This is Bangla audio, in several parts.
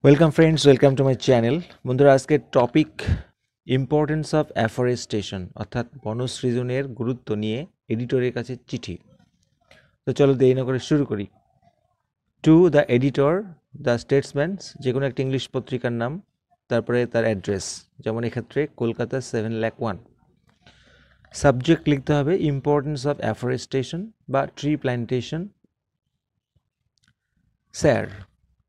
Welcome friends, welcome to my channel. বন্ধুরা, আজকের টপিক ইম্পর্টেন্স অফ অ্যাফরেস্টেশন, অর্থাৎ বনসৃজনের গুরুত্ব নিয়ে এডিটরের কাছে চিঠি। তো চলো দেরি না করে শুরু করি। টু দ্য এডিটর, দ্য স্টেটসম্যানস, যে কোনো একটা ইংলিশ পত্রিকার নাম, তারপরে তার অ্যাড্রেস, যেমন এক্ষেত্রে কলকাতা 7,01,000। সাবজেক্ট লিখতে হবে ইম্পর্টেন্স অফ অ্যাফরেস্টেশন বা tree plantation. Sir,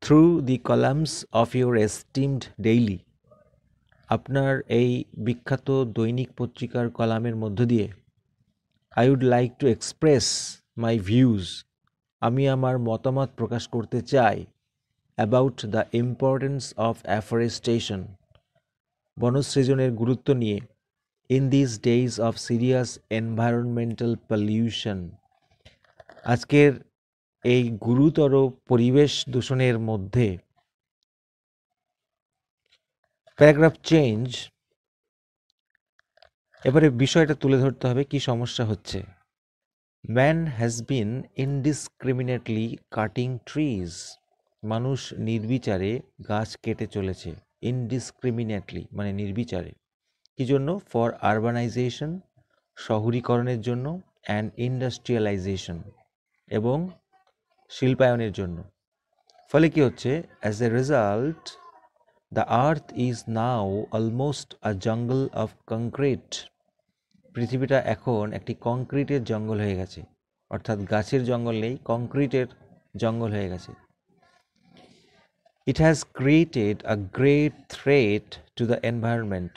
through the columns of your esteemed daily, আপনার এই বিখ্যাত দৈনিক পত্রিকার কলামের মধ্য দিয়ে I would like to express my views, আমি আমার মতামত প্রকাশ করতে চাই about the importance of afforestation, বনসৃজনের গুরুত্ব নিয়ে, in this days of serious environmental pollution, আজকের এই গুরুতর পরিবেশ দূষণের মধ্যে। Paragraph change. এবারে বিষয়টা তুলে ধরতে হবে কি সমস্যা হচ্ছে। Man has been indiscriminately cutting trees, মানুষ নির্বিচারে গাছ কেটে চলেছে। ইনডিসক্রিমিনেটলি মানে নির্বিচারে। কি জন্য? ফর আরবানাইজেশন, শহরীকরণের জন্য, অ্যান্ড ইন্ডাস্ট্রিয়ালাইজেশন, এবং শিল্পায়নের জন্য। ফলে কি হচ্ছে? As a result the earth is now almost আ জঙ্গল অফ কংক্রিট, পৃথিবীটা এখন একটি কংক্রিটের জঙ্গল হয়ে গেছে, অর্থাৎ গাছের জঙ্গল নেই, কংক্রিটের জঙ্গল হয়ে গেছে। It has created a great threat to the environment,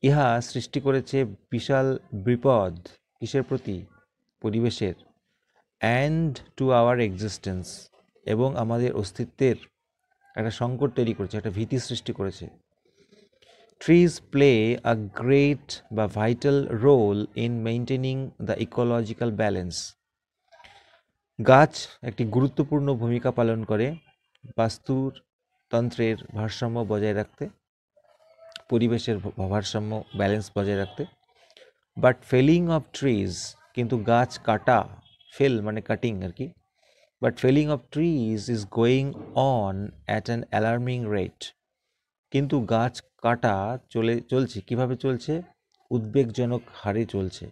ইহা সৃষ্টি করেছে বিশাল বিপদ। কিসের প্রতি? পরিবেশের। অ্যান্ড টু আওয়ার এক্সিস্টেন্স, এবং আমাদের অস্তিত্বের একটা সংকট তৈরি করেছে, একটা ভীতি সৃষ্টি করেছে। Trees play a great বা vital role in maintaining the ecological balance. গাছ একটি গুরুত্বপূর্ণ ভূমিকা পালন করে বাস্তুতন্ত্রের ভারসাম্য বজায় রাখতে, পরিবেশের ভারসাম্য ব্যালেন্স বজায় রাখতে। বাট ফেলিং অফ ট্রিজ, কিন্তু গাছ কাটা, ফেল মানে কাটিং আর কি, but felling of trees is going on at an alarming rate, কিন্তু গাছ কাটা চলছে। কিভাবে চলছে? উদ্বেগজনক হারে চলছে।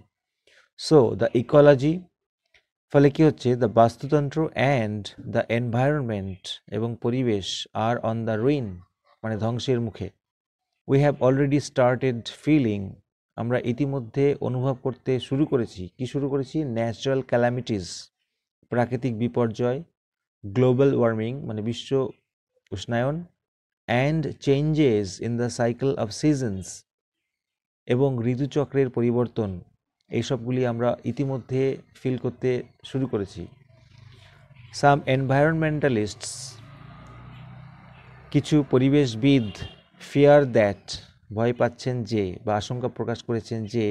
সো দ্য ইকোলজি, ফলে কি হচ্ছে? দ্য বাস্তুতন্ত্র অ্যান্ড দ্য এনভায়রনমেন্ট, এবং পরিবেশ, আর অন দ্য রুইন মানে ধ্বংসের মুখে। We have already started feeling, আমরা ইতিমধ্যে অনুভব করতে শুরু করেছি। কি শুরু করেছি? ন্যাচারাল ক্যালামিটিস, প্রাকৃতিক বিপর্যয়, গ্লোবাল ওয়ার্মিং মানে বিশ্ব উষ্ণায়ন, and changes in the cycle of seasons, এবং ঋতুচক্রের পরিবর্তন, এইসবগুলি আমরা ইতিমধ্যে ফিল করতে শুরু করেছি। সাম এনভায়রনমেন্টালিস্টস, কিছু পরিবেশবিদ, ফিয়ার দ্যাট, ভয় পাচ্ছেন যে, বা আশঙ্কা প্রকাশ করেছেন যে,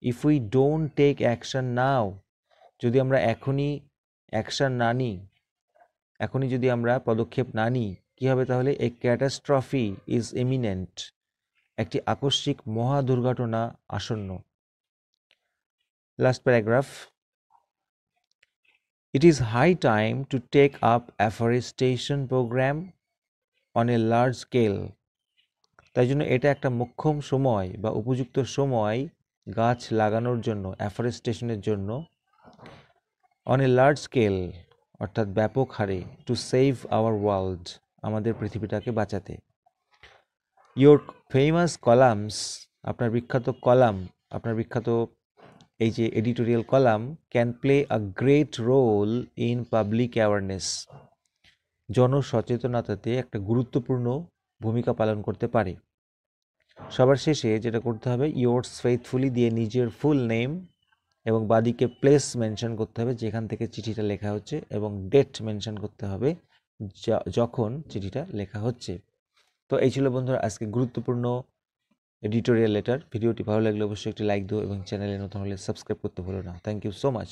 if we don't take action now, যদি আমরা এখনই অ্যাকশন না নিই, এখনই যদি আমরা পদক্ষেপ না নিই, কী হবে তাহলে? এ ক্যাটাস্ট্রফি ইজ ইমিনেন্ট, একটি আকস্মিক মহা দুর্ঘটনা আসন্ন। Last paragraph. It is high time to take up afforestation programme on a large scale, তাই জন্য এটা একটা মোক্ষম সময় বা উপযুক্ত সময় গাছ লাগানোর জন্য, অ্যাফরেস্টেশনের জন্য। অন এ লার্জ স্কেল অর্থাৎ ব্যাপক হারে, টু সেভ আওয়ার ওয়ার্ল্ড, আমাদের পৃথিবীটাকে বাঁচাতে। ইয়োর ফেমাস কলামস, আপনার বিখ্যাত কলাম, আপনার বিখ্যাত এই যে editorial column, can play a great role in public awareness, জনসচেতনতাতে একটা গুরুত্বপূর্ণ ভূমিকা পালন করতে পারে। সবার শেষে যেটা করতে হবে, ইয়োর্স ফেইথফুলি দিয়ে নিজের ফুল নেম এবং বাদিকে প্লেস মেনশন করতে হবে যেখান থেকে চিঠিটা লেখা হচ্ছে, এবং ডেট মেনশন করতে হবে যখন চিঠিটা লেখা হচ্ছে। তো এই ছিল বন্ধুরা আজকে গুরুত্বপূর্ণ এডিটোরিয়াল লেটার। ভিডিওটি ভালো লাগলে অবশ্যই একটি লাইক দিও এবং চ্যানেলে নতুন হলে সাবস্ক্রাইব করতে ভুলো না। Thank you so much.